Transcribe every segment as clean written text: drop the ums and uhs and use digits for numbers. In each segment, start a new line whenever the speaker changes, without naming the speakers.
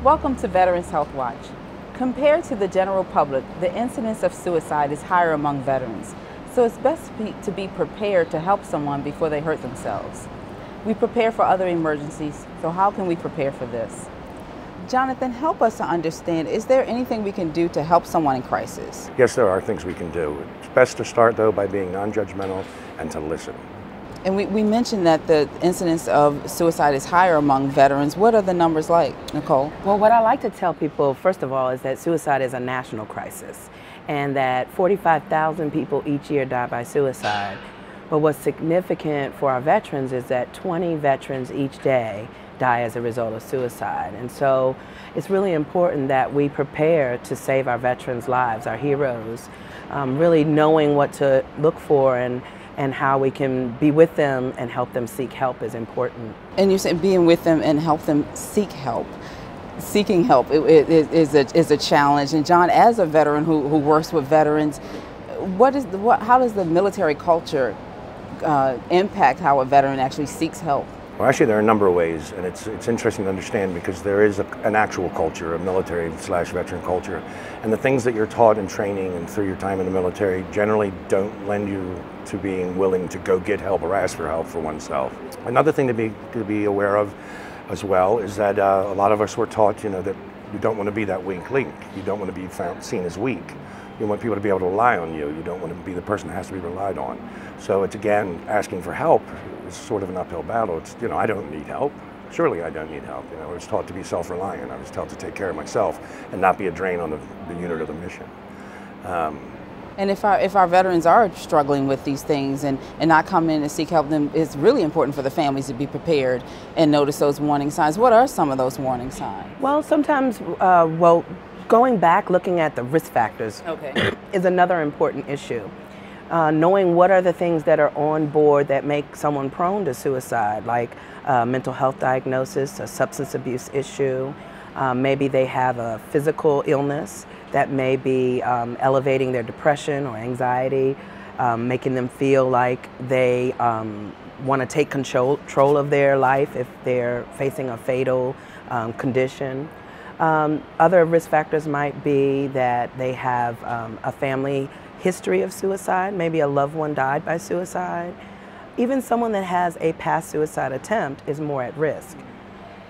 Welcome to Veterans Health Watch. Compared to the general public, the incidence of suicide is higher among veterans, so it's best to be prepared to help someone before they hurt themselves. We prepare for other emergencies, so how can we prepare for this? Jonathan, help us to understand, is there anything we can do to help someone in crisis?
Yes, there are things we can do. It's best to start, though, by being non-judgmental and to listen.
And we mentioned that the incidence of suicide is higher among veterans. What are the numbers like, Nicole?
Well, what I like to tell people, first of all, is that suicide is a national crisis and that 45,000 people each year die by suicide. But what's significant for our veterans is that 20 veterans each day die as a result of suicide. And so it's really important that we prepare to save our veterans' lives, our heroes, really knowing what to look for and how we can be with them and help them seek help is important.
And you said being with them and help them seek help. Seeking help is a challenge. And John, as a veteran who works with veterans, how does the military culture impact how a veteran actually seeks help?
Well, actually, there are a number of ways, and it's interesting to understand because there is an actual culture, a military/veteran culture, and the things that you're taught in training and through your time in the military generally don't lend you to being willing to go get help or ask for help for oneself. Another thing to be aware of as well is that a lot of us were taught, that you don't want to be that weak link. You don't want to be seen as weak. You want people to be able to rely on you. You don't want to be the person that has to be relied on. So it's, again, asking for help is sort of an uphill battle. It's, I don't need help. Surely I don't need help. I was taught to be self-reliant. I was taught to take care of myself and not be a drain on the unit or the mission.
And if our veterans are struggling with these things and not come in and seek help, then it's really important for the families to be prepared and notice those warning signs. What are some of those warning signs?
Well, sometimes, going back, looking at the risk factors is another important issue. Knowing what are the things that are on board that make someone prone to suicide, like mental health diagnosis, a substance abuse issue. Maybe they have a physical illness that may be elevating their depression or anxiety, making them feel like they want to take control of their life if they're facing a fatal condition. Other risk factors might be that they have a family history of suicide, maybe a loved one died by suicide. Even someone that has a past suicide attempt is more at risk.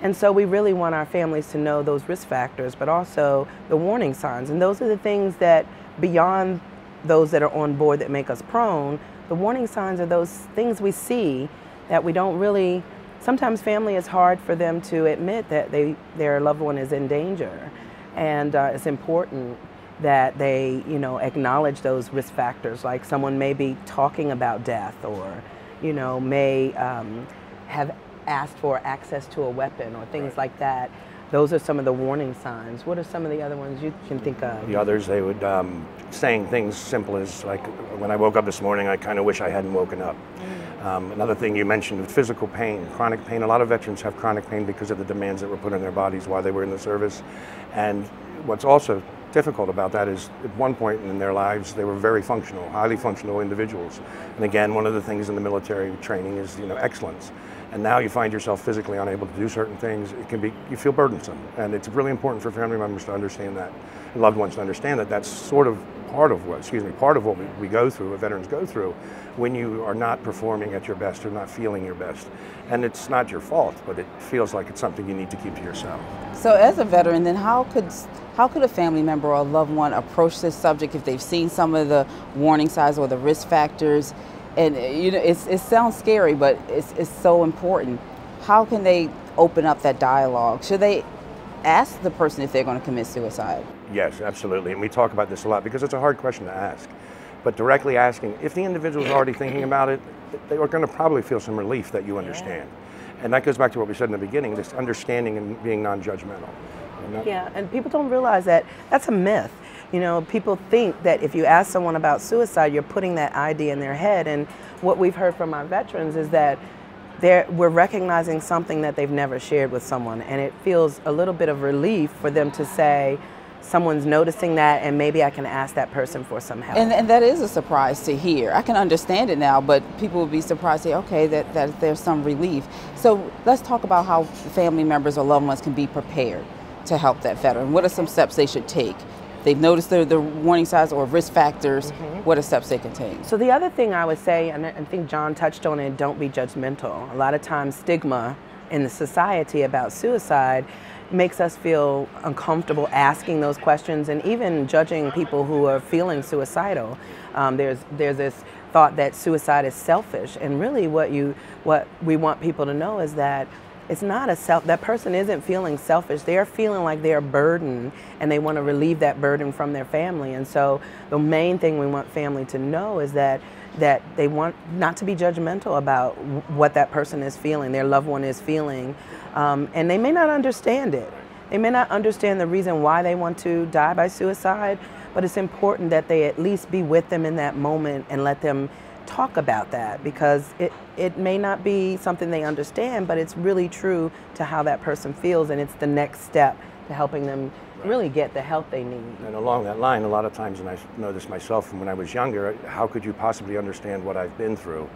And so we really want our families to know those risk factors, but also the warning signs. And those are the things that, beyond those that are on board that make us prone, the warning signs are those things we see that we don't really, sometimes family is hard for them to admit that their loved one is in danger. And it's important that they, acknowledge those risk factors, like someone may be talking about death or, may have asked for access to a weapon or things like that. Those are some of the warning signs. What are some of the other ones you can think of?
The others, they would, saying things simple as, like, when I woke up this morning, I kind of wish I hadn't woken up. Another thing you mentioned, physical pain, chronic pain. A lot of veterans have chronic pain because of the demands that were put on their bodies while they were in the service. And what's also difficult about that is at one point in their lives they were very functional, highly functional individuals. And again, one of the things in the military training is excellence. And now you find yourself physically unable to do certain things. You feel burdensome, and it's really important for family members to understand that, and loved ones to understand that that's sort of part of what we go through, what veterans go through, when you are not performing at your best or not feeling your best. And it's not your fault, but it feels like it's something you need to keep to yourself.
So as a veteran, then how could a family member or a loved one approach this subject if they've seen some of the warning signs or the risk factors? And it sounds scary, but it's so important. How can they open up that dialogue? Should they ask the person if they're going to commit suicide?
Yes, absolutely. And we talk about this a lot because it's a hard question to ask. But directly asking, if the individual is already thinking about it, they are going to probably feel some relief that you understand. Yeah. And that goes back to what we said in the beginning, this understanding and being non-judgmental.
Yeah, and people don't realize that that's a myth. People think that if you ask someone about suicide, you're putting that idea in their head. And what we've heard from our veterans is that we're recognizing something that they've never shared with someone. And it feels a little bit of relief for them to say, someone's noticing that, and maybe I can ask that person for some help.
And that is a surprise to hear. I can understand it now, but people would be surprised to say, okay, that there's some relief. So let's talk about how family members or loved ones can be prepared. to help that veteran? What are some steps they should take? They've noticed the warning signs or risk factors. What are steps they can take?
So the other thing I would say, and I think John touched on it, don't be judgmental. A lot of times stigma in the society about suicide makes us feel uncomfortable asking those questions and even judging people who are feeling suicidal. There's this thought that suicide is selfish, and really what we want people to know is that it's not that person isn't feeling selfish. They're feeling like they're burdened and they want to relieve that burden from their family. And so the main thing we want family to know is that they want not to be judgmental about what that person is feeling, their loved one is feeling. And they may not understand it. They may not understand the reason why they want to die by suicide, but it's important that they at least be with them in that moment and let them talk about that, because it may not be something they understand, but it's really true to how that person feels, and it's the next step to helping them really get the help they need.
And along that line, a lot of times, and I know this myself from when I was younger, how could you possibly understand what I've been through?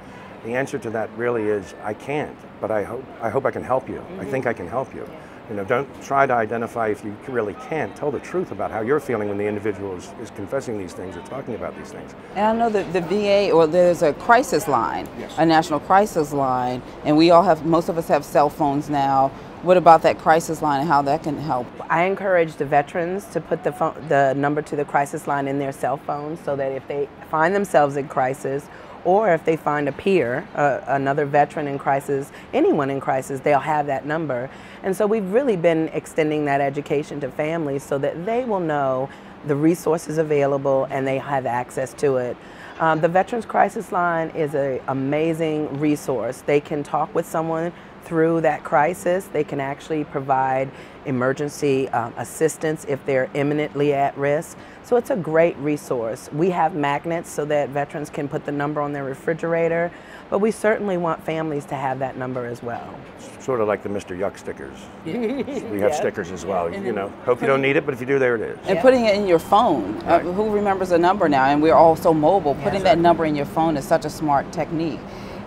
The answer to that really is, I can't, but I hope I can help you. I think I can help you. You know, don't try to identify if you really can't. Tell the truth about how you're feeling when the individual is confessing these things or talking about these things.
And I know that the VA, or there's a crisis line, a national crisis line, and most of us have cell phones now. What about that crisis line and how that can help?
I encourage the veterans to put the number to the crisis line in their cell phones, so that if they find themselves in crisis, or if they find a peer, another veteran in crisis, anyone in crisis, they'll have that number. And so we've really been extending that education to families so that they will know the resources available and they have access to it. The Veterans Crisis Line is an amazing resource. They can talk with someone through that crisis. They can actually provide emergency assistance if they're imminently at risk. So it's a great resource. We have magnets so that veterans can put the number on their refrigerator, but we certainly want families to have that number as well.
Sort of like the Mr. Yuck stickers. We have stickers as well. You know, hope you don't need it, but if you do, there it is.
And putting it in your phone.
Right.
Who remembers a number now? And we're all so mobile. Putting that number in your phone is such a smart technique.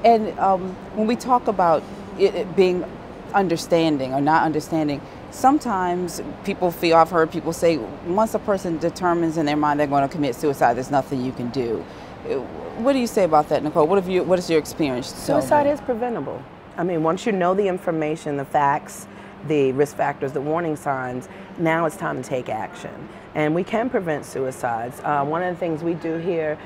And when we talk about it being understanding or not understanding, sometimes people feel, I've heard people say, once a person determines in their mind they're going to commit suicide, there's nothing you can do. What do you say about that, Nicole? What is your experience?
Suicide is preventable. I mean, once you know the information, the facts, the risk factors, the warning signs, now it's time to take action. And we can prevent suicides. One of the things we do here,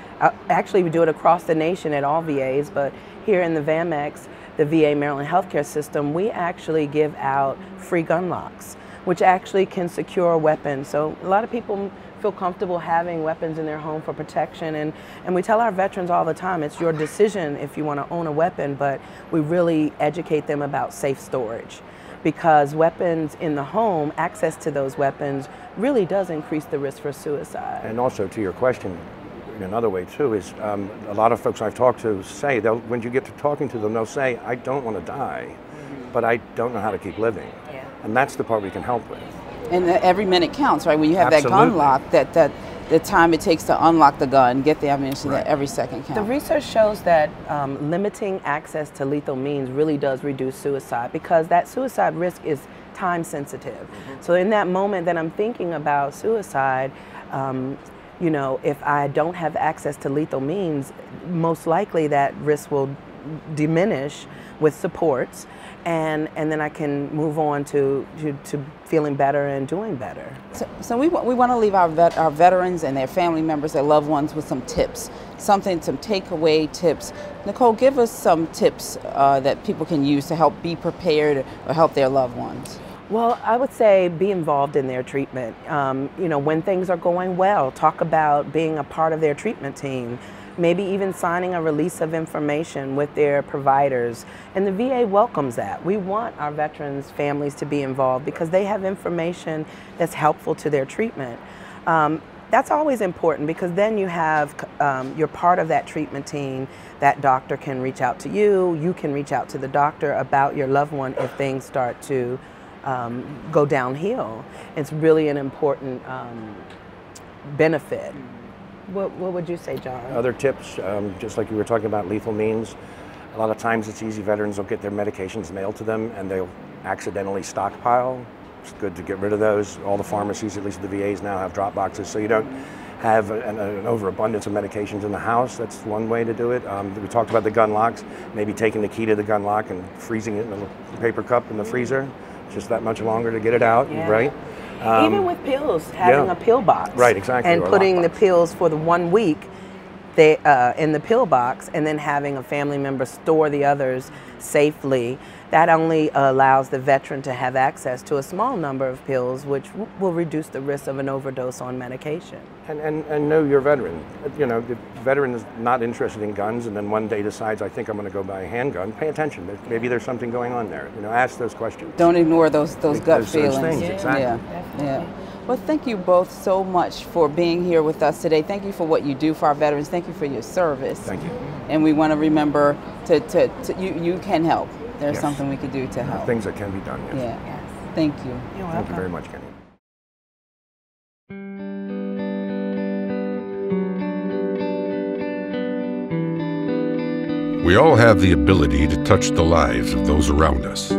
actually we do it across the nation at all VAs, but here in the VAMX, the VA Maryland healthcare system, we actually give out free gun locks, which actually can secure weapons. So a lot of people feel comfortable having weapons in their home for protection, and we tell our veterans all the time, it's your decision if you want to own a weapon, but we really educate them about safe storage, because weapons in the home, access to those weapons really does increase the risk for suicide.
And also to your question, in another way too, is a lot of folks I've talked to say, when you get to talking to them, they'll say, I don't want to die, but I don't know how to keep living. Yeah. And that's the part we can help with.
And every minute counts, right? When you have that gun lock, that the time it takes to unlock the gun, get the ammunition, that every second counts.
The research shows that limiting access to lethal means really does reduce suicide, because that suicide risk is time sensitive. So in that moment that I'm thinking about suicide, you know, if I don't have access to lethal means, most likely that risk will diminish with supports, and then I can move on to feeling better and doing better.
So we want to leave our veterans and their family members, their loved ones, with some tips, some takeaway tips. Nicole, give us some tips that people can use to help be prepared or help their loved ones.
Well, I would say be involved in their treatment. You know, when things are going well, talk about being a part of their treatment team. Maybe even signing a release of information with their providers. And the VA welcomes that. We want our veterans' families to be involved because they have information that's helpful to their treatment. That's always important, because then you have, you're part of that treatment team. That doctor can reach out to you, you can reach out to the doctor about your loved one if things start to go downhill. It's really an important benefit. What would you say, John?
Other tips, just like you were talking about lethal means, a lot of times it's easy. Veterans will get their medications mailed to them and they'll accidentally stockpile It's good to get rid of those. All the pharmacies, at least the VAs now, have drop boxes, so you don't have an overabundance of medications in the house. That's one way to do it. We talked about the gun locks, maybe taking the key to the gun lock and freezing it in a paper cup in the freezer, just that much longer to get it out, right?
Even with pills, having a pill box.
Right, exactly.
And putting the pills for the 1 week in the pill box, and then having a family member store the others safely. That only allows the veteran to have access to a small number of pills, which will reduce the risk of an overdose on medication.
And know your veteran. You know, the veteran is not interested in guns and then one day decides, I think I'm going to go buy a handgun. Pay attention. Maybe there's something going on there. You know, ask those questions.
Don't ignore those gut feelings.
Those things, exactly.
Yeah. Well, thank you both so much for being here with us today. Thank you for what you do for our veterans. Thank you for your service.
Thank you.
And we want to remember you can help. There's something we can do to help.
Things that can be done. Yes.
Yeah. Thank you.
You're welcome.
Thank you very much, Kenny.
We all have the ability to touch the lives of those around us.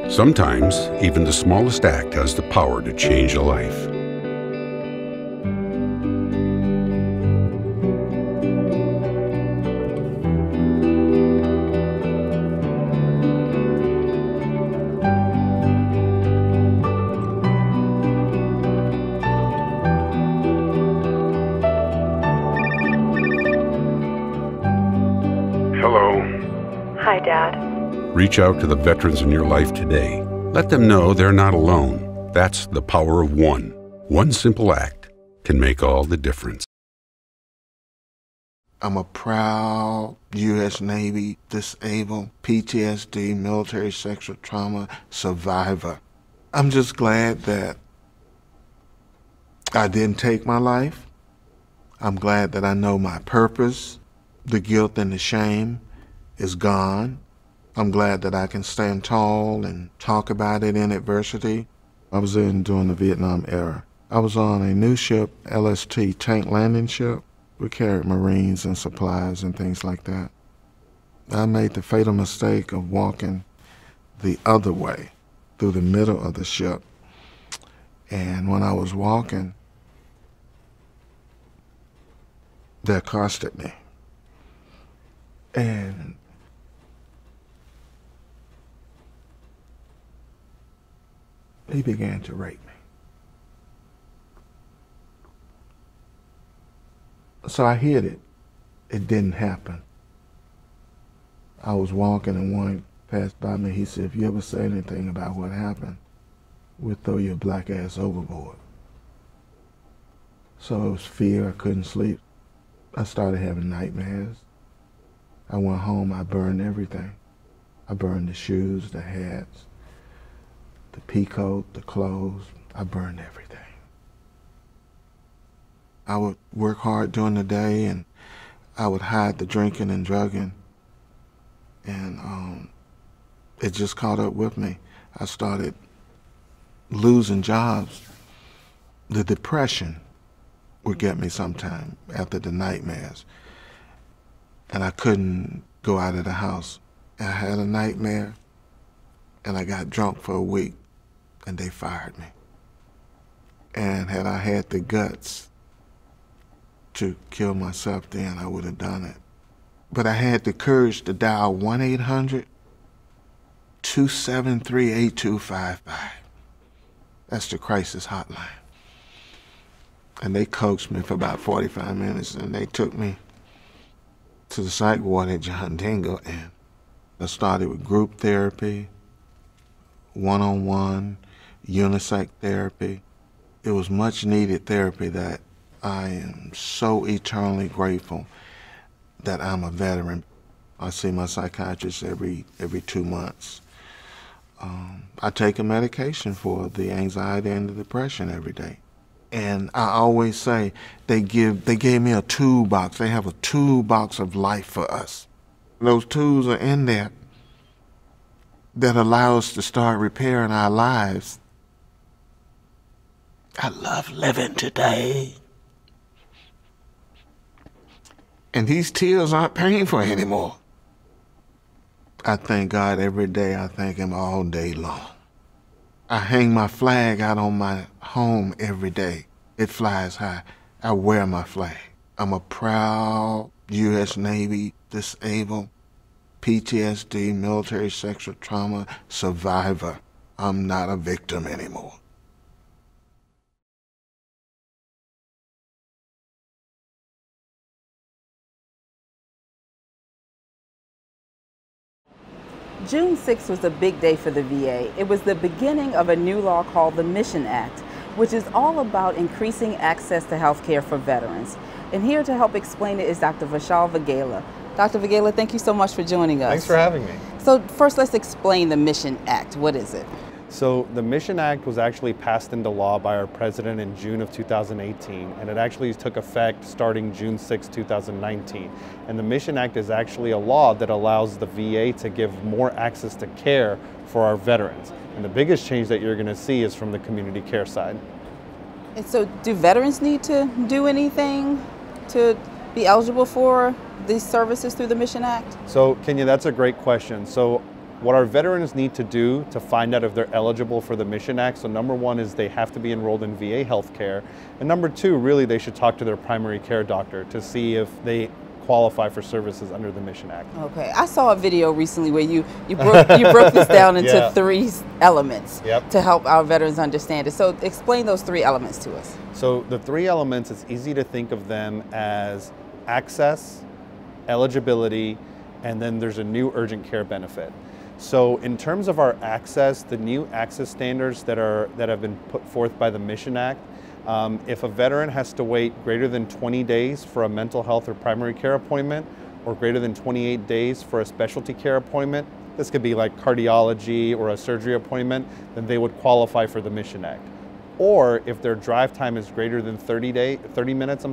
Sometimes, even the smallest act has the power to change a life. Hello.
Hi, Dad.
Reach out to the veterans in your life today. Let them know they're not alone. That's the power of one. One simple act can make all the difference.
I'm a proud U.S. Navy disabled PTSD, military sexual trauma survivor. I'm just glad that I didn't take my life. I'm glad that I know my purpose. The guilt and the shame is gone. I'm glad that I can stand tall and talk about it in adversity. I was in during the Vietnam era. I was on a new ship, LST, tank landing ship. We carried Marines and supplies and things like that. I made the fatal mistake of walking the other way through the middle of the ship. And when I was walking, they accosted me. And he began to rape me. So I hid it. It didn't happen. I was walking and one passed by me. He said, if you ever say anything about what happened, we'll throw your black ass overboard. So it was fear. I couldn't sleep. I started having nightmares. I went home. I burned everything. I burned the shoes, the hats, the peacoat, the clothes. I burned everything. I would work hard during the day and I would hide the drinking and drugging. And it just caught up with me. I started losing jobs. The depression would get me sometime after the nightmares. And I couldn't go out of the house. I had a nightmare and I got drunk for a week and they fired me. And had I had the guts to kill myself then, I would have done it. But I had the courage to dial 1-800-273-8255. That's the crisis hotline. And they coaxed me for about 45 minutes and they took me to the psych ward at John Dingle, and I started with group therapy, one-on-one, unisex therapy. It was much needed therapy that I am so eternally grateful that I'm a veteran. I see my psychiatrist every 2 months. I take a medication for the anxiety and the depression every day. And I always say they gave me a toolbox. They have a toolbox of life for us. Those tools are in there that allow us to start repairing our lives I love living today. And these tears aren't painful anymore. I thank God every day. I thank Him all day long. I hang my flag out on my home every day. It flies high. I wear my flag. I'm a proud U.S. Navy disabled, PTSD, military sexual trauma survivor. I'm not a victim anymore.
June 6th was a big day for the VA. It was the beginning of a new law called the Mission Act, which is all about increasing access to health care for veterans. And here to help explain it is Dr. Vishal Vagela. Dr. Vagela, thank you so much for joining us.
Thanks for having me.
So first, let's explain the Mission Act. What is it?
So the Mission Act was actually passed into law by our president in June of 2018, and it actually took effect starting June 6, 2019. And the Mission Act is actually a law that allows the VA to give more access to care for our veterans. And the biggest change that you're going to see is from the community care side.
And so do veterans need to do anything to be eligible for these services through the Mission Act?
So Kenya, that's a great question. So what our veterans need to do to find out if they're eligible for the Mission Act, so number one is they have to be enrolled in VA healthcare, and number two, really they should talk to their primary care doctor to see if they qualify for services under the Mission Act.
Okay, I saw a video recently where you broke this down into
Yeah.
3 elements
Yep.
to help our veterans understand it. So explain those 3 elements to us.
So the 3 elements, it's easy to think of them as access, eligibility, and then there's a new urgent care benefit. So in terms of our access, the new access standards that have been put forth by the Mission Act, if a veteran has to wait greater than 20 days for a mental health or primary care appointment, or greater than 28 days for a specialty care appointment, this could be like cardiology or a surgery appointment, then they would qualify for the Mission Act. Or if their drive time is greater than 30 minutes,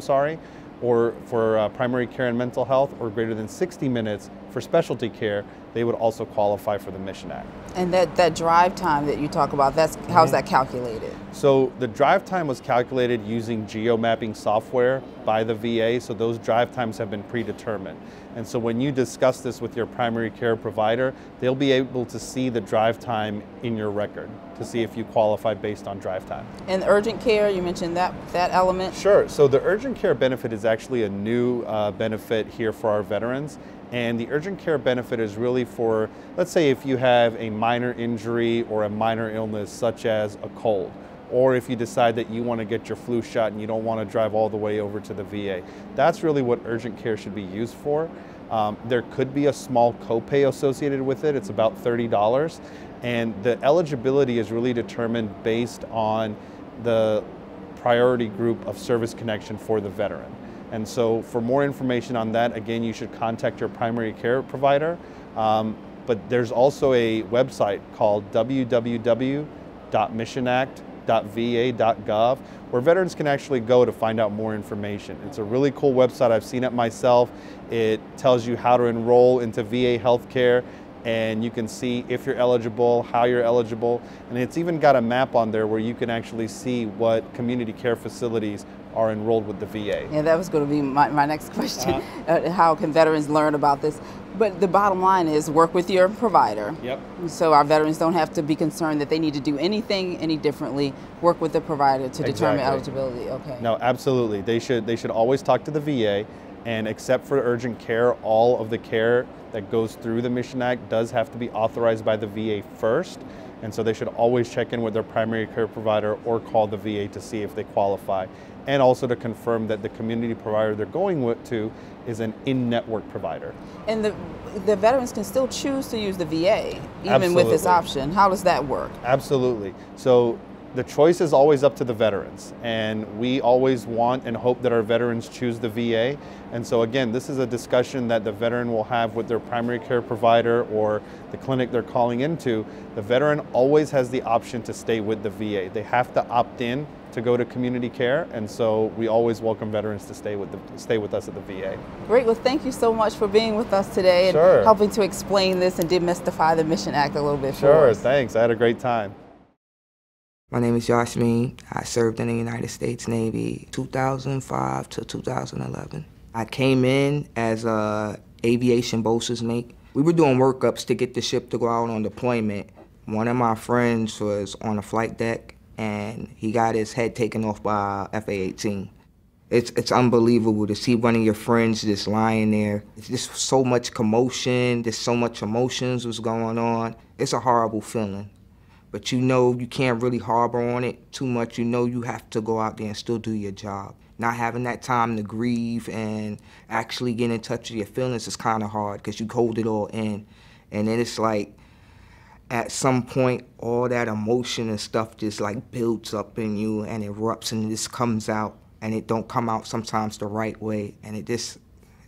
or for primary care and mental health, or greater than 60 minutes for specialty care, they would also qualify for the Mission Act.
And that drive time that you talk about, how's that calculated?
So the drive time was calculated using geo-mapping software by the VA, so those drive times have been predetermined. And so when you discuss this with your primary care provider, they'll be able to see the drive time in your record to see if you qualify based on drive time.
And urgent care, you mentioned that element?
Sure, so the urgent care benefit is actually a new benefit here for our veterans. And the urgent care benefit is really for, let's say if you have a minor injury or a minor illness such as a cold, or if you decide that you want to get your flu shot and you don't want to drive all the way over to the VA. That's really what urgent care should be used for. There could be a small copay associated with it. It's about $30. And the eligibility is really determined based on the priority group of service connection for the veteran. And so for more information on that, again, you should contact your primary care provider. But there's also a website called www.missionact.va.gov where veterans can actually go to find out more information. It's a really cool website. I've seen it myself. It tells you how to enroll into VA healthcare, and you can see if you're eligible, how you're eligible, and it's even got a map on there where you can actually see what community care facilities are enrolled with the VA.
Yeah, that was going to be my next question. How can veterans learn about this? But the bottom line is work with your provider.
Yep.
So our veterans don't have to be concerned that they need to do anything any differently. Work with the provider to determine eligibility. Okay.
No, absolutely. They should always talk to the VA, and except for urgent care, all of the care that goes through the Mission Act does have to be authorized by the VA first. And so they should always check in with their primary care provider or call the VA to see if they qualify. And also to confirm that the community provider they're going to is an in-network provider.
And the veterans can still choose to use the VA, even
Absolutely.
with this option. How does that work?
Absolutely. So the choice is always up to the veterans, and we always want and hope that our veterans choose the VA. And so again, this is a discussion that the veteran will have with their primary care provider or the clinic they're calling into. The veteran always has the option to stay with the VA. They have to opt in to go to community care, and so we always welcome veterans to stay with us at the VA.
Great. Well, thank you so much for being with us today and helping to explain this and demystify the Mission Act a little bit for us.
Sure, thanks. I had a great time.
My name is Yasmin. I served in the United States Navy 2005 to 2011. I came in as a aviation bosun's mate. We were doing workups to get the ship to go out on deployment. One of my friends was on the flight deck and he got his head taken off by a FA-18. It's unbelievable to see one of your friends just lying there. It's just so much commotion, there's so much emotions was going on. It's a horrible feeling. But you know you can't really harbor on it too much. You know you have to go out there and still do your job. Not having that time to grieve and actually get in touch with your feelings is kind of hard because you hold it all in. And then it's like, at some point, all that emotion and stuff just like builds up in you and erupts and it just comes out. And it don't come out sometimes the right way. And it just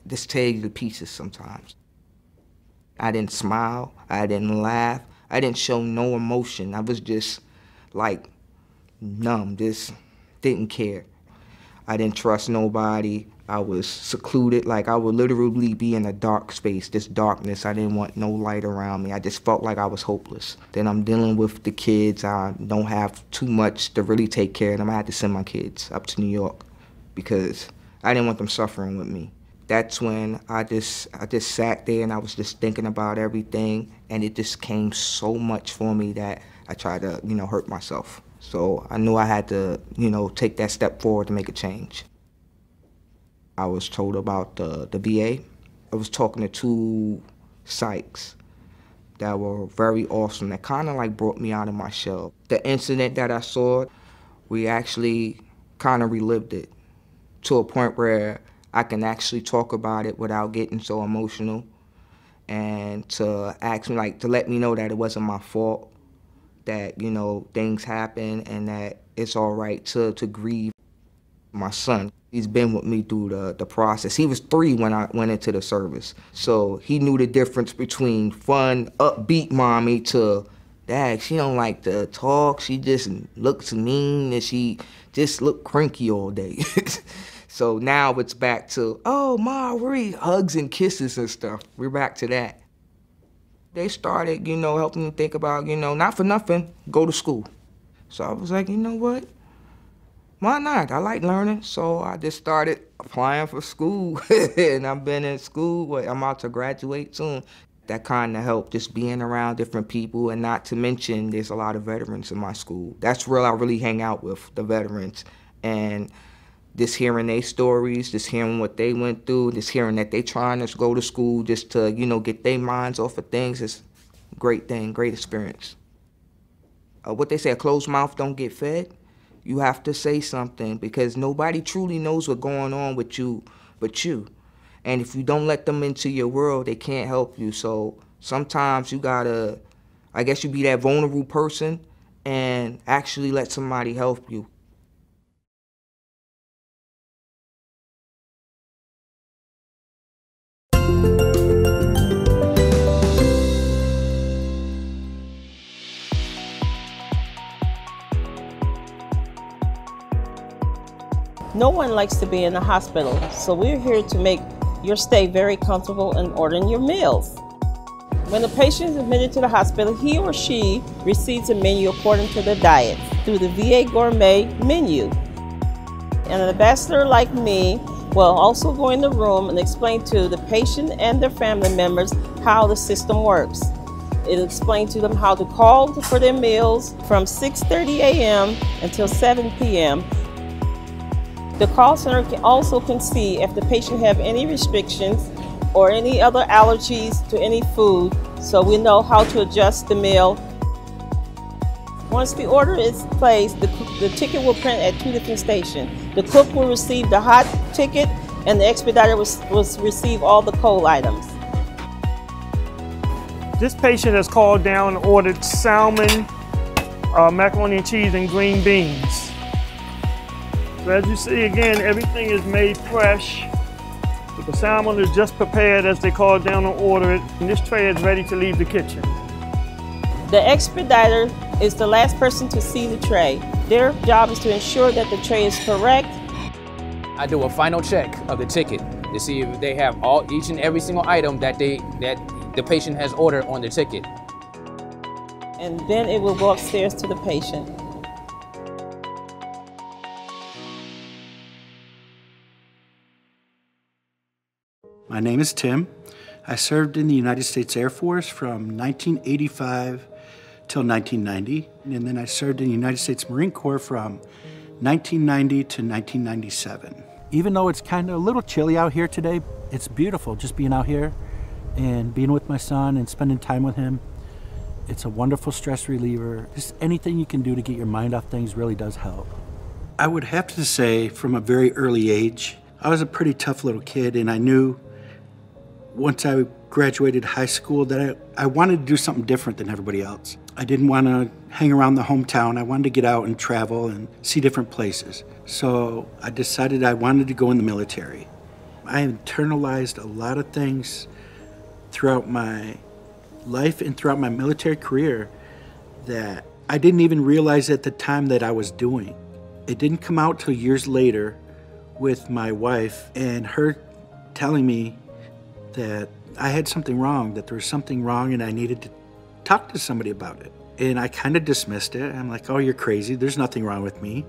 tears you to pieces sometimes. I didn't smile, I didn't laugh. I didn't show no emotion. I was just like numb, just didn't care. I didn't trust nobody. I was secluded, like I would literally be in a dark space, this darkness. I didn't want no light around me. I just felt like I was hopeless. Then I'm dealing with the kids. I don't have too much to really take care of them. I had to send my kids up to New York because I didn't want them suffering with me. That's when I just sat there and I was just thinking about everything, and it just came so much for me that I tried to, hurt myself. So I knew I had to, take that step forward to make a change. I was told about the VA. I was talking to two psychs that were very awesome, that kind of like brought me out of my shell. The incident that I saw, we actually kind of relived it to a point where I can actually talk about it without getting so emotional, and to ask me, to let me know that it wasn't my fault, that, things happen and that it's all right to grieve. My son, he's been with me through the process. He was 3 when I went into the service. So he knew the difference between fun, upbeat mommy to, Dad, she don't like to talk, she just looks mean and she just look cranky all day. So now it's back to, oh, Marie, hugs and kisses and stuff. We're back to that. They started, helping me think about, not for nothing, go to school. So I was like, you know what? Why not? I like learning. So I just started applying for school. And I've been in school. I'm about to graduate soon. That kind of helped, just being around different people, and not to mention there's a lot of veterans in my school. That's where I really hang out with, the veterans. And just hearing their stories, just hearing what they went through, just hearing that they trying to go to school just to, get their minds off of things is a great thing, great experience. What they say, a closed mouth don't get fed. You have to say something because nobody truly knows what's going on with you but you. And if you don't let them into your world, they can't help you. So sometimes you gotta, I guess you be that vulnerable person and actually let somebody help you.
No one likes to be in the hospital, so we're here to make your stay very comfortable in ordering your meals. When the patient is admitted to the hospital, he or she receives a menu according to their diet through the VA Gourmet Menu. An ambassador like me will also go in the room and explain to the patient and their family members how the system works. It'll explain to them how to call for their meals from 6:30 a.m. until 7 p.m. The call center can see if the patient have any restrictions or any other allergies to any food, so we know how to adjust the meal. Once the order is placed, the ticket will print at 2 different stations. The cook will receive the hot ticket and the expediter will receive all the cold items.
This patient has called down and ordered salmon, macaroni and cheese, and green beans. So as you see, again, everything is made fresh. The salmon is just prepared as they call down and order it, and this tray is ready to leave the kitchen.
The expediter is the last person to see the tray. Their job is to ensure that the tray is correct.
I do a final check of the ticket to see if they have each and every single item that the patient has ordered on the ticket.
And then it will go upstairs to the patient.
My name is Tim. I served in the United States Air Force from 1985 till 1990, and then I served in the United States Marine Corps from 1990 to 1997. Even though it's kind of a little chilly out here today, it's beautiful just being out here and being with my son and spending time with him. It's a wonderful stress reliever. Just anything you can do to get your mind off things really does help. I would have to say from a very early age, I was a pretty tough little kid, and I knew once I graduated high school that I wanted to do something different than everybody else. I didn't want to hang around the hometown. I wanted to get out and travel and see different places. So I decided I wanted to go in the military. I internalized a lot of things throughout my life and throughout my military career that I didn't even realize at the time that I was doing. It didn't come out till years later with my wife and her telling me that I had something wrong, that there was something wrong and I needed to talk to somebody about it. And I kind of dismissed it. I'm like, oh, you're crazy. There's nothing wrong with me.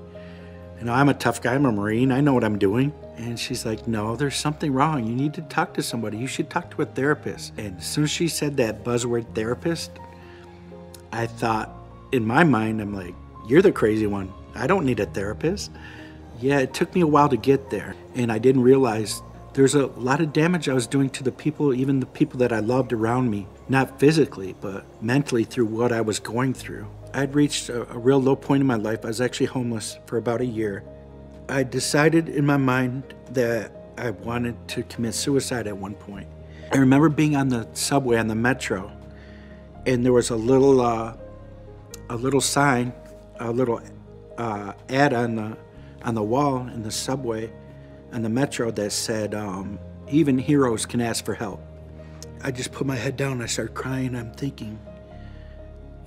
You know, I'm a tough guy. I'm a Marine. I know what I'm doing. And she's like, no, there's something wrong. You need to talk to somebody. You should talk to a therapist. And as soon as she said that buzzword therapist, I thought in my mind, I'm like, you're the crazy one. I don't need a therapist. Yeah, it took me a while to get there. And I didn't realize there's a lot of damage I was doing to the people, even the people that I loved around me, not physically, but mentally through what I was going through. I'd reached a real low point in my life. I was actually homeless for about a year. I decided in my mind that I wanted to commit suicide at one point. I remember being on the subway, on the metro, and there was a little sign, a little ad on the wall in the subway, on the metro that said, even heroes can ask for help. I just put my head down and I started crying. I'm thinking,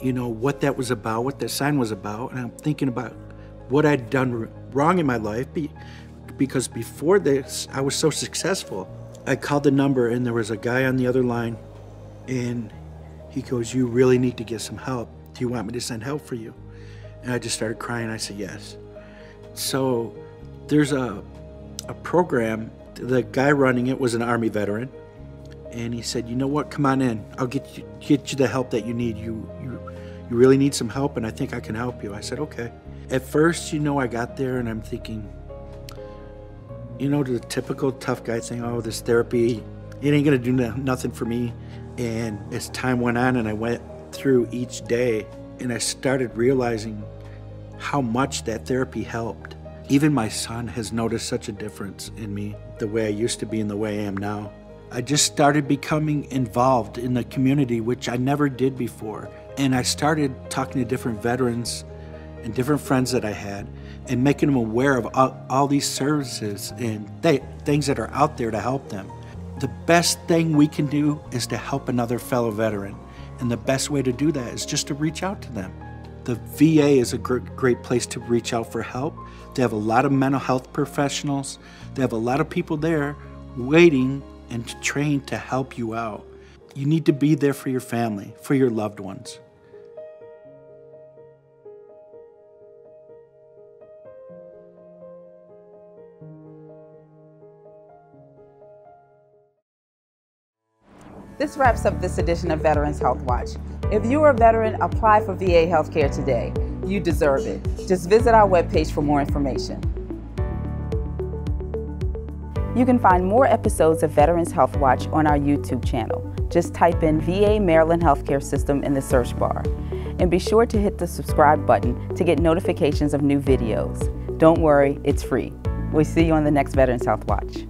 you know, what that was about, what that sign was about, and I'm thinking about what I'd done wrong in my life because before this, I was so successful. I called the number and there was a guy on the other line and he goes, you really need to get some help. Do you want me to send help for you? And I just started crying. I said, yes. So there's a program, the guy running it was an Army veteran, and he said, you know what, come on in. I'll get you the help that you need. You really need some help, and I think I can help you. I said, okay. At first, you know, I got there, and I'm thinking, you know, the typical tough guy thing, oh, this therapy, it ain't gonna do nothing for me. And as time went on, and I went through each day, and I started realizing how much that therapy helped. Even my son has noticed such a difference in me, the way I used to be and the way I am now. I just started becoming involved in the community, which I never did before. And I started talking to different veterans and different friends that I had and making them aware of all these services and things that are out there to help them. The best thing we can do is to help another fellow veteran. And the best way to do that is just to reach out to them. The VA is a great place to reach out for help. They have a lot of mental health professionals. They have a lot of people there waiting and trained to help you out. You need to be there for your family, for your loved ones.
This wraps up this edition of Veterans Health Watch. If you are a veteran, apply for VA healthcare today. You deserve it. Just visit our webpage for more information. You can find more episodes of Veterans Health Watch on our YouTube channel. Just type in VA Maryland Healthcare System in the search bar. And be sure to hit the subscribe button to get notifications of new videos. Don't worry, it's free. We'll see you on the next Veterans Health Watch.